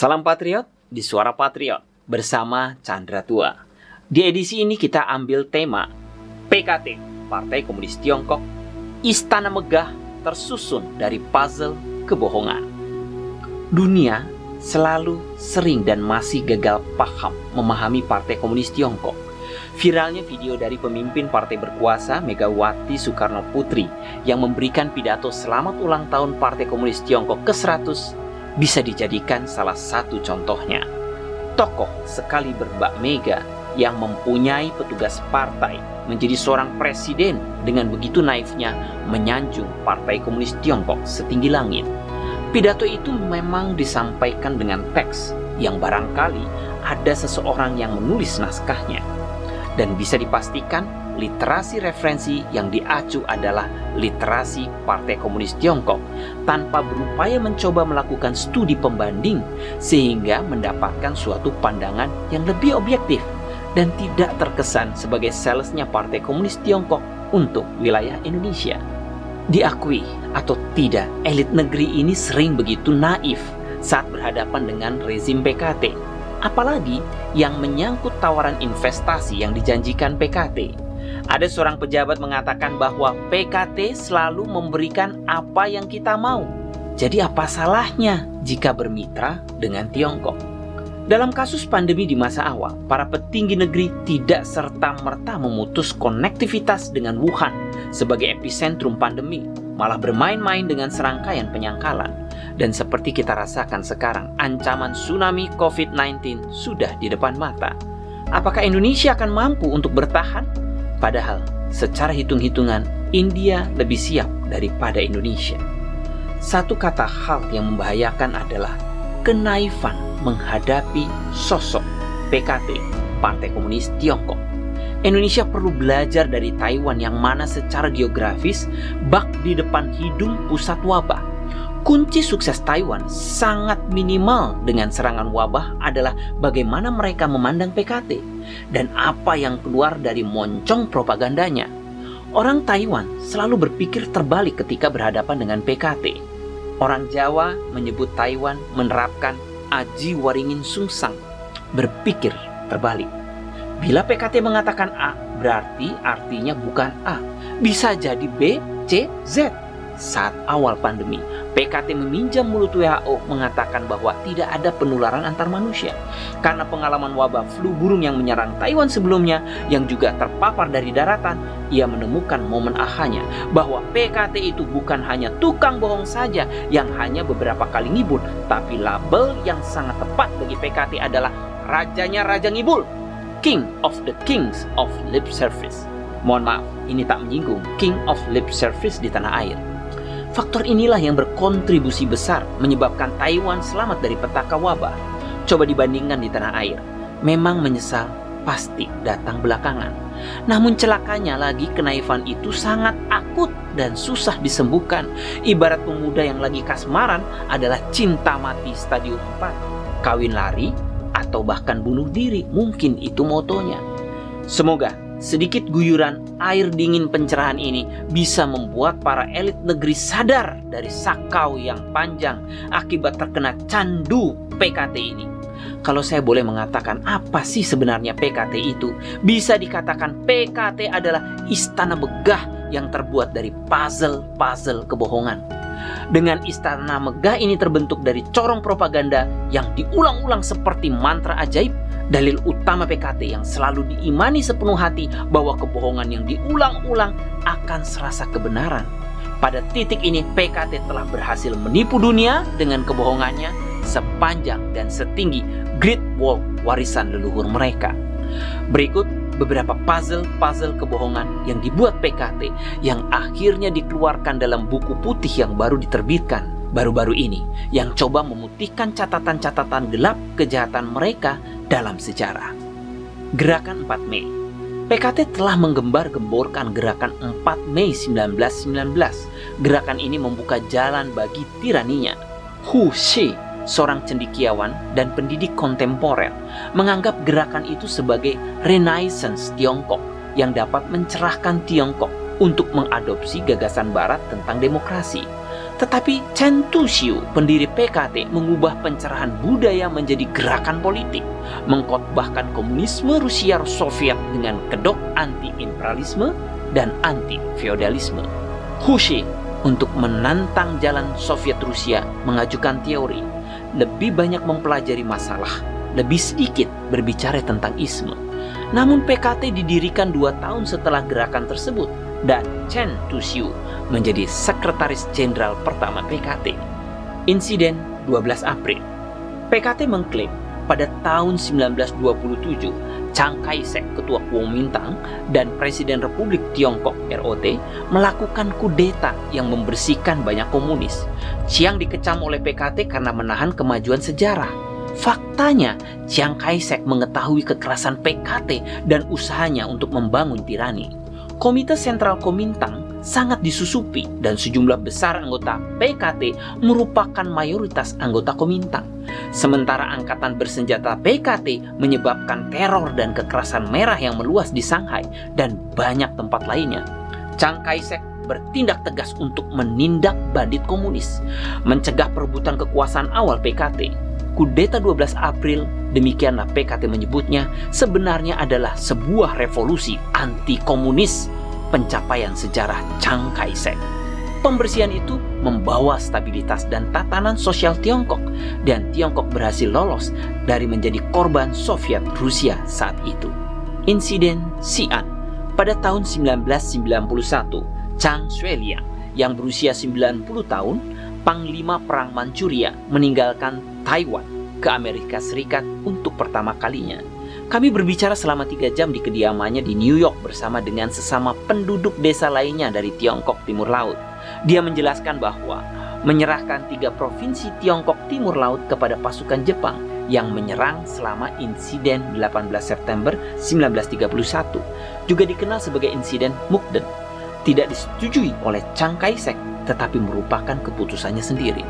Salam Patriot di Suara Patriot bersama Chandra Tua. Di edisi ini kita ambil tema PKT, Partai Komunis Tiongkok, Istana Megah tersusun dari puzzle kebohongan. Dunia selalu sering dan masih gagal paham memahami Partai Komunis Tiongkok. Viralnya video dari pemimpin partai berkuasa Megawati Soekarno Putri yang memberikan pidato selamat ulang tahun Partai Komunis Tiongkok ke-100 bisa dijadikan salah satu contohnya. Tokoh sekali Mbak Mega yang mempunyai petugas partai menjadi seorang presiden dengan begitu naifnya menyanjung Partai Komunis Tiongkok setinggi langit. Pidato itu memang disampaikan dengan teks yang barangkali ada seseorang yang menulis naskahnya. Dan bisa dipastikan literasi referensi yang diacu adalah literasi Partai Komunis Tiongkok tanpa berupaya mencoba melakukan studi pembanding sehingga mendapatkan suatu pandangan yang lebih objektif dan tidak terkesan sebagai salesnya Partai Komunis Tiongkok untuk wilayah Indonesia. Diakui atau tidak, elit negeri ini sering begitu naif saat berhadapan dengan rezim PKT. Apalagi yang menyangkut tawaran investasi yang dijanjikan PKT. Ada seorang pejabat mengatakan bahwa PKT selalu memberikan apa yang kita mau. Jadi apa salahnya jika bermitra dengan Tiongkok? Dalam kasus pandemi di masa awal, para petinggi negeri tidak serta-merta memutus konektivitas dengan Wuhan sebagai epicentrum pandemi, malah bermain-main dengan serangkaian penyangkalan. Dan seperti kita rasakan sekarang, ancaman tsunami COVID-19 sudah di depan mata. Apakah Indonesia akan mampu untuk bertahan? Padahal secara hitung-hitungan India lebih siap daripada Indonesia. Satu kata hal yang membahayakan adalah kenaifan menghadapi sosok PKT, Partai Komunis Tiongkok. Indonesia perlu belajar dari Taiwan yang mana secara geografis bak di depan hidung pusat wabah. Kunci sukses Taiwan sangat minimal dengan serangan wabah adalah bagaimana mereka memandang PKT dan apa yang keluar dari moncong propagandanya. Orang Taiwan selalu berpikir terbalik ketika berhadapan dengan PKT. Orang Jawa menyebut Taiwan menerapkan aji waringin sungsang, berpikir terbalik. Bila PKT mengatakan A, berarti artinya bukan A, bisa jadi B, C, Z. Saat awal pandemi, PKT meminjam mulut WHO mengatakan bahwa tidak ada penularan antar manusia. Karena pengalaman wabah flu burung yang menyerang Taiwan sebelumnya yang juga terpapar dari daratan, ia menemukan momen ahanya bahwa PKT itu bukan hanya tukang bohong saja yang hanya beberapa kali ngibul, tapi label yang sangat tepat bagi PKT adalah rajanya Raja Ngibul, King of the Kings of Lip Service. Mohon maaf, ini tak menyinggung King of Lip Service di tanah air. Faktor inilah yang berkontribusi besar menyebabkan Taiwan selamat dari petaka wabah. Coba dibandingkan di tanah air. Memang menyesal pasti datang belakangan. Namun celakanya lagi kenaifan itu sangat akut dan susah disembuhkan. Ibarat pemuda yang lagi kasmaran adalah cinta mati stadium 4. Kawin lari atau bahkan bunuh diri, mungkin itu motonya. Semoga sedikit guyuran air dingin pencerahan ini bisa membuat para elit negeri sadar dari sakau yang panjang akibat terkena candu PKT ini. Kalau saya boleh mengatakan apa sih sebenarnya PKT itu? Bisa dikatakan PKT adalah istana megah yang terbuat dari puzzle-puzzle kebohongan. Dengan istana megah ini terbentuk dari corong propaganda yang diulang-ulang seperti mantra ajaib. Dalil utama PKT yang selalu diimani sepenuh hati bahwa kebohongan yang diulang-ulang akan serasa kebenaran. Pada titik ini PKT telah berhasil menipu dunia dengan kebohongannya sepanjang dan setinggi Great Wall warisan leluhur mereka. Berikut beberapa puzzle kebohongan yang dibuat PKT yang akhirnya dikeluarkan dalam buku putih yang baru diterbitkan baru-baru ini, yang coba memutihkan catatan-catatan gelap kejahatan mereka dalam sejarah. Gerakan 4 Mei. PKT telah menggembar-gemborkan gerakan 4 Mei 1919. Gerakan ini membuka jalan bagi tiraninya. Hu Xi, seorang cendekiawan dan pendidik kontemporer, menganggap gerakan itu sebagai Renaissance Tiongkok yang dapat mencerahkan Tiongkok untuk mengadopsi gagasan Barat tentang demokrasi. Tetapi Chen Tuxiu, pendiri PKT, mengubah pencerahan budaya menjadi gerakan politik, mengkhotbahkan komunisme Rusia Soviet dengan kedok anti-imperialisme dan anti-feodalisme. Hu Xi, untuk menantang jalan Soviet Rusia, mengajukan teori, lebih banyak mempelajari masalah, lebih sedikit berbicara tentang isme. Namun PKT didirikan 2 tahun setelah gerakan tersebut, dan Chen Tuxiu menjadi sekretaris jenderal pertama PKT. Insiden 12 April. PKT mengklaim pada tahun 1927, Chiang Kai-shek, ketua Kuomintang dan Presiden Republik Tiongkok (ROT) melakukan kudeta yang membersihkan banyak komunis. Chiang dikecam oleh PKT karena menahan kemajuan sejarah. Faktanya, Chiang Kai-shek mengetahui kekerasan PKT dan usahanya untuk membangun tirani. Komite Sentral Kuomintang sangat disusupi dan sejumlah besar anggota PKT merupakan mayoritas anggota Kuomintang. Sementara angkatan bersenjata PKT menyebabkan teror dan kekerasan merah yang meluas di Shanghai dan banyak tempat lainnya. Chiang Kai-shek bertindak tegas untuk menindak bandit komunis, mencegah perebutan kekuasaan awal PKT. Kudeta 12 April, demikianlah PKT menyebutnya, sebenarnya adalah sebuah revolusi anti-komunis, pencapaian sejarah Chiang Kai-shek. Pembersihan itu membawa stabilitas dan tatanan sosial Tiongkok, dan Tiongkok berhasil lolos dari menjadi korban Soviet Rusia saat itu. Insiden Xi'an. Pada tahun 1991, Zhang Xueliang yang berusia 90 tahun, Panglima Perang Manchuria, meninggalkan Taiwan ke Amerika Serikat untuk pertama kalinya. Kami berbicara selama 3 jam di kediamannya di New York bersama dengan sesama penduduk desa lainnya dari Tiongkok Timur Laut. Dia menjelaskan bahwa menyerahkan 3 provinsi Tiongkok Timur Laut kepada pasukan Jepang yang menyerang selama insiden 18 September 1931, juga dikenal sebagai insiden Mukden, tidak disetujui oleh Chiang Kai-shek, tetapi merupakan keputusannya sendiri.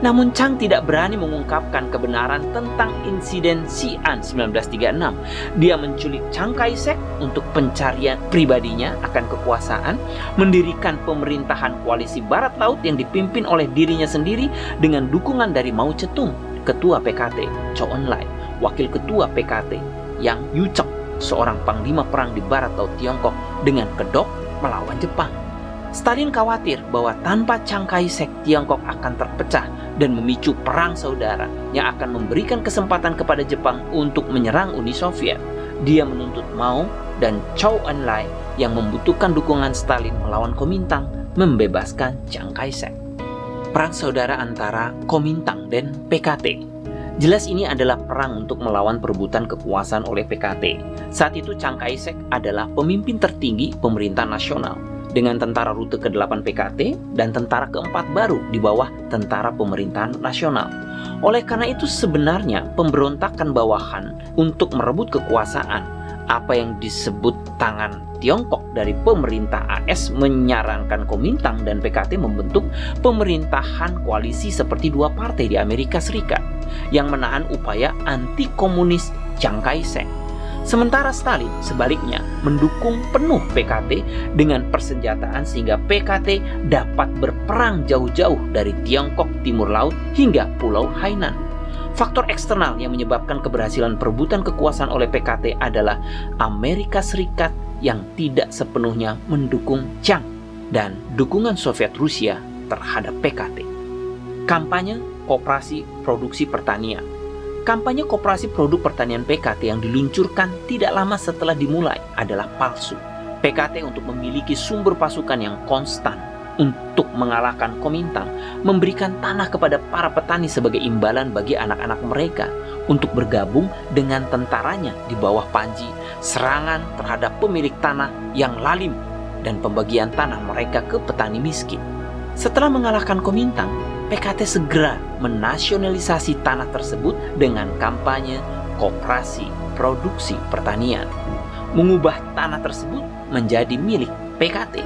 Namun Chiang tidak berani mengungkapkan kebenaran tentang insiden Xi'an 1936. Dia menculik Chiang Kai-shek untuk pencarian pribadinya akan kekuasaan, mendirikan pemerintahan koalisi Barat Laut yang dipimpin oleh dirinya sendiri dengan dukungan dari Mao Zedong, ketua PKT, Zhou Enlai, wakil ketua PKT, Yang Yucheng, seorang panglima perang di Barat Laut Tiongkok, dengan kedok melawan Jepang. Stalin khawatir bahwa tanpa Chiang Kai-shek, Tiongkok akan terpecah dan memicu perang saudara yang akan memberikan kesempatan kepada Jepang untuk menyerang Uni Soviet. Dia menuntut Mao dan Zhou Enlai yang membutuhkan dukungan Stalin melawan Kuomintang membebaskan Chiang Kai-shek. Perang saudara antara Kuomintang dan PKT. Jelas ini adalah perang untuk melawan perebutan kekuasaan oleh PKT. Saat itu Chiang Kai-shek adalah pemimpin tertinggi pemerintah nasional, dengan tentara rute ke-8 PKT dan tentara ke-4 baru di bawah tentara pemerintahan nasional. Oleh karena itu sebenarnya pemberontakan bawahan untuk merebut kekuasaan, apa yang disebut tangan Tiongkok dari pemerintah AS, menyarankan Kuomintang dan PKT membentuk pemerintahan koalisi seperti 2 partai di Amerika Serikat yang menahan upaya anti-komunis Chiang Kai-shek. Sementara Stalin sebaliknya mendukung penuh PKT dengan persenjataan sehingga PKT dapat berperang jauh-jauh dari Tiongkok Timur Laut hingga Pulau Hainan. Faktor eksternal yang menyebabkan keberhasilan perebutan kekuasaan oleh PKT adalah Amerika Serikat yang tidak sepenuhnya mendukung Chiang dan dukungan Soviet Rusia terhadap PKT. Kampanye Koperasi Produksi Pertanian. Kampanye Koperasi Produk Pertanian PKT yang diluncurkan tidak lama setelah dimulai adalah palsu. PKT untuk memiliki sumber pasukan yang konstan untuk mengalahkan Kuomintang memberikan tanah kepada para petani sebagai imbalan bagi anak-anak mereka untuk bergabung dengan tentaranya di bawah Panji, serangan terhadap pemilik tanah yang lalim, dan pembagian tanah mereka ke petani miskin. Setelah mengalahkan Kuomintang, PKT segera menasionalisasi tanah tersebut dengan kampanye Koperasi Produksi Pertanian, mengubah tanah tersebut menjadi milik PKT.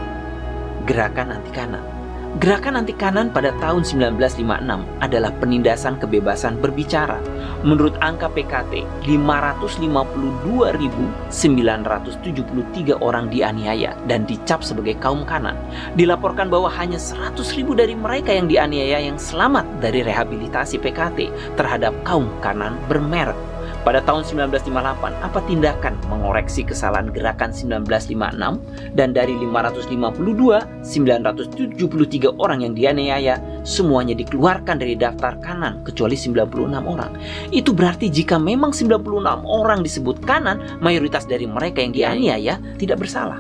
Gerakan anti kanan. Gerakan anti kanan pada tahun 1956 adalah penindasan kebebasan berbicara. Menurut angka PKT, 552.973 orang dianiaya dan dicap sebagai kaum kanan. Dilaporkan bahwa hanya 100.000 dari mereka yang dianiaya yang selamat dari rehabilitasi PKT terhadap kaum kanan bermerek. Pada tahun 1958, apa tindakan mengoreksi kesalahan gerakan 1956? Dan dari 552.973 orang yang dianiaya, semuanya dikeluarkan dari daftar kanan kecuali 96 orang. Itu berarti jika memang 96 orang disebut kanan, mayoritas dari mereka yang dianiaya tidak bersalah.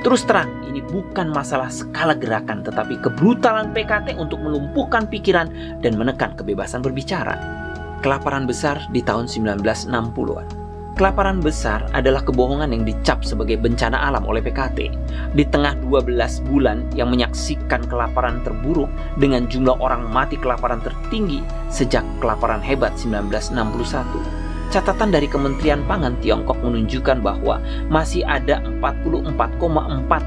Terus terang, ini bukan masalah skala gerakan, tetapi kebrutalan PKT untuk melumpuhkan pikiran dan menekan kebebasan berbicara. Kelaparan besar di tahun 1960-an. Kelaparan besar adalah kebohongan yang dicap sebagai bencana alam oleh PKT. Di tengah 12 bulan yang menyaksikan kelaparan terburuk dengan jumlah orang mati kelaparan tertinggi sejak kelaparan hebat 1961. Catatan dari Kementerian Pangan Tiongkok menunjukkan bahwa masih ada 44,4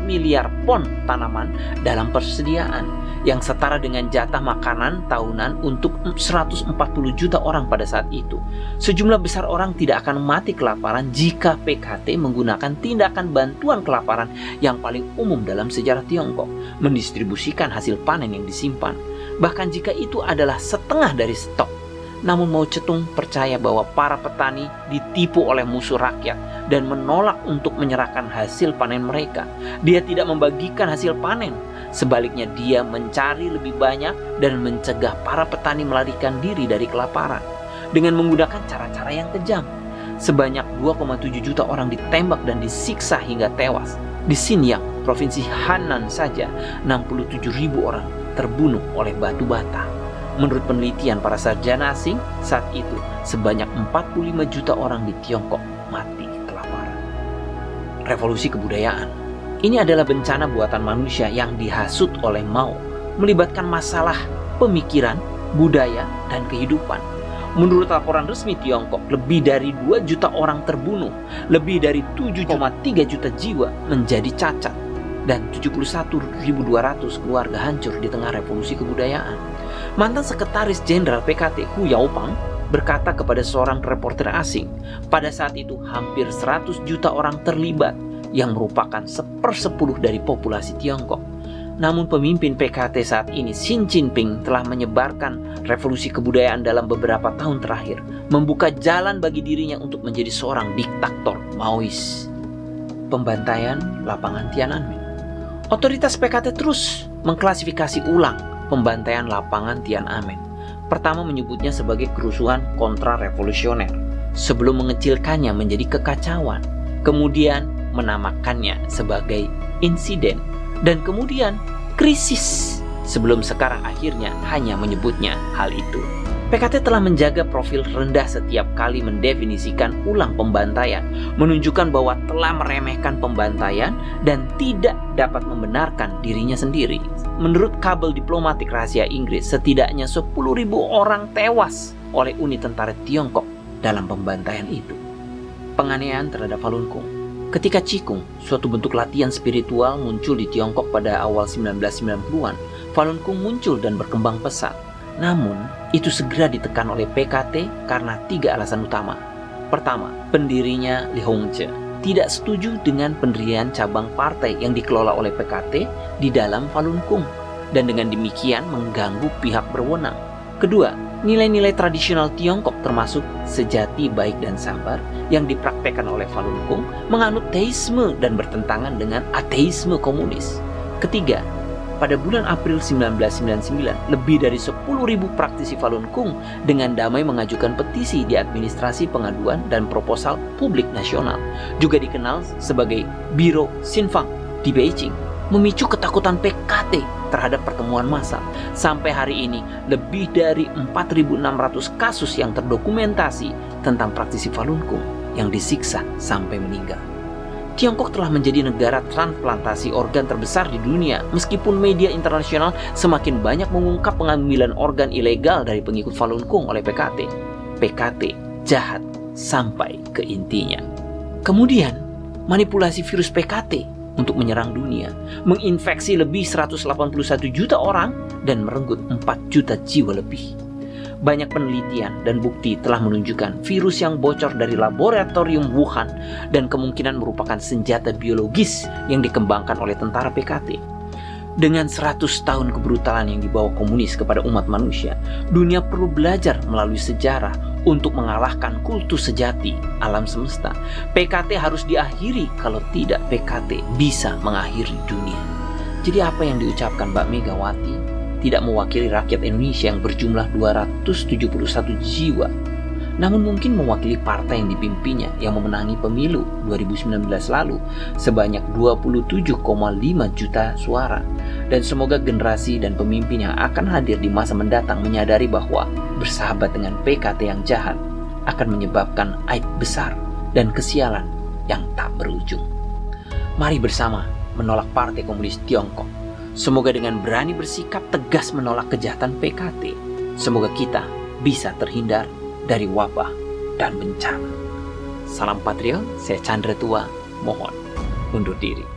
miliar pon tanaman dalam persediaan, yang setara dengan jatah makanan tahunan untuk 140 juta orang pada saat itu. Sejumlah besar orang tidak akan mati kelaparan jika PKT menggunakan tindakan bantuan kelaparan yang paling umum dalam sejarah Tiongkok, mendistribusikan hasil panen yang disimpan, bahkan jika itu adalah setengah dari stok. Namun Mao Zedong percaya bahwa para petani ditipu oleh musuh rakyat dan menolak untuk menyerahkan hasil panen mereka. Dia tidak membagikan hasil panen. Sebaliknya dia mencari lebih banyak dan mencegah para petani melarikan diri dari kelaparan dengan menggunakan cara-cara yang kejam. Sebanyak 2,7 juta orang ditembak dan disiksa hingga tewas. Di Xinjiang, provinsi Henan saja, 67.000 orang terbunuh oleh batu bata. Menurut penelitian para sarjana asing, saat itu sebanyak 45 juta orang di Tiongkok mati kelaparan. Revolusi kebudayaan. Ini adalah bencana buatan manusia yang dihasut oleh Mao, melibatkan masalah pemikiran, budaya, dan kehidupan. Menurut laporan resmi Tiongkok, lebih dari 2 juta orang terbunuh, lebih dari 7,3 juta jiwa menjadi cacat, dan 71.200 keluarga hancur di tengah revolusi kebudayaan. Mantan Sekretaris Jenderal PKT Hu Yaopang berkata kepada seorang reporter asing, pada saat itu hampir 100 juta orang terlibat, yang merupakan 1/10 dari populasi Tiongkok. Namun pemimpin PKT saat ini, Xi Jinping, telah menyebarkan revolusi kebudayaan dalam beberapa tahun terakhir, membuka jalan bagi dirinya untuk menjadi seorang diktator Maois. Pembantaian lapangan Tiananmen. Otoritas PKT terus mengklasifikasi ulang pembantaian lapangan Tiananmen. Pertama menyebutnya sebagai kerusuhan kontra-revolusioner, sebelum mengecilkannya menjadi kekacauan. Kemudian menamakannya sebagai insiden, dan kemudian krisis, sebelum sekarang akhirnya hanya menyebutnya hal itu. PKT telah menjaga profil rendah setiap kali mendefinisikan ulang pembantaian, menunjukkan bahwa telah meremehkan pembantaian dan tidak dapat membenarkan dirinya sendiri. Menurut kabel diplomatik rahasia Inggris, setidaknya 10.000 orang tewas oleh unit tentara Tiongkok dalam pembantaian itu. Penganiayaan terhadap Falun Gong. Ketika Qigong, suatu bentuk latihan spiritual, muncul di Tiongkok pada awal 1990-an, Falun Gong muncul dan berkembang pesat. Namun, itu segera ditekan oleh PKT karena 3 alasan utama. Pertama, pendirinya Li Hongzhi tidak setuju dengan pendirian cabang partai yang dikelola oleh PKT di dalam Falun Gong, dan dengan demikian mengganggu pihak berwenang. Kedua, nilai-nilai tradisional Tiongkok termasuk sejati, baik, dan sabar yang dipraktekkan oleh Falun Gong menganut teisme dan bertentangan dengan ateisme komunis. Ketiga, pada bulan April 1999, lebih dari 10.000 praktisi Falun Gong dengan damai mengajukan petisi di Administrasi Pengaduan dan Proposal Publik Nasional, juga dikenal sebagai Biro Xinfang di Beijing, memicu ketakutan PKT terhadap pertemuan massal. Sampai hari ini, lebih dari 4.600 kasus yang terdokumentasi tentang praktisi Falun Gong yang disiksa sampai meninggal. Tiongkok telah menjadi negara transplantasi organ terbesar di dunia, meskipun media internasional semakin banyak mengungkap pengambilan organ ilegal dari pengikut Falun Gong oleh PKT. PKT jahat sampai ke intinya. Kemudian, manipulasi virus PKT untuk menyerang dunia, menginfeksi lebih 181 juta orang, dan merenggut 4 juta jiwa lebih. Banyak penelitian dan bukti telah menunjukkan virus yang bocor dari laboratorium Wuhan dan kemungkinan merupakan senjata biologis yang dikembangkan oleh tentara PKT. Dengan 100 tahun kebrutalan yang dibawa komunis kepada umat manusia, dunia perlu belajar melalui sejarah untuk mengalahkan kultus sejati alam semesta. PKT harus diakhiri, kalau tidak PKT bisa mengakhiri dunia. Jadi apa yang diucapkan Mbak Megawati tidak mewakili rakyat Indonesia yang berjumlah 271 jiwa, namun mungkin mewakili partai yang dipimpinnya yang memenangi pemilu 2019 lalu sebanyak 27,5 juta suara. Dan semoga generasi dan pemimpin yang akan hadir di masa mendatang menyadari bahwa bersahabat dengan PKT yang jahat akan menyebabkan aib besar dan kesialan yang tak berujung. Mari bersama menolak Partai Komunis Tiongkok. Semoga dengan berani bersikap tegas menolak kejahatan PKT, semoga kita bisa terhindar dari wabah dan bencana. Salam Patriot, saya Chandra Tua, mohon undur diri.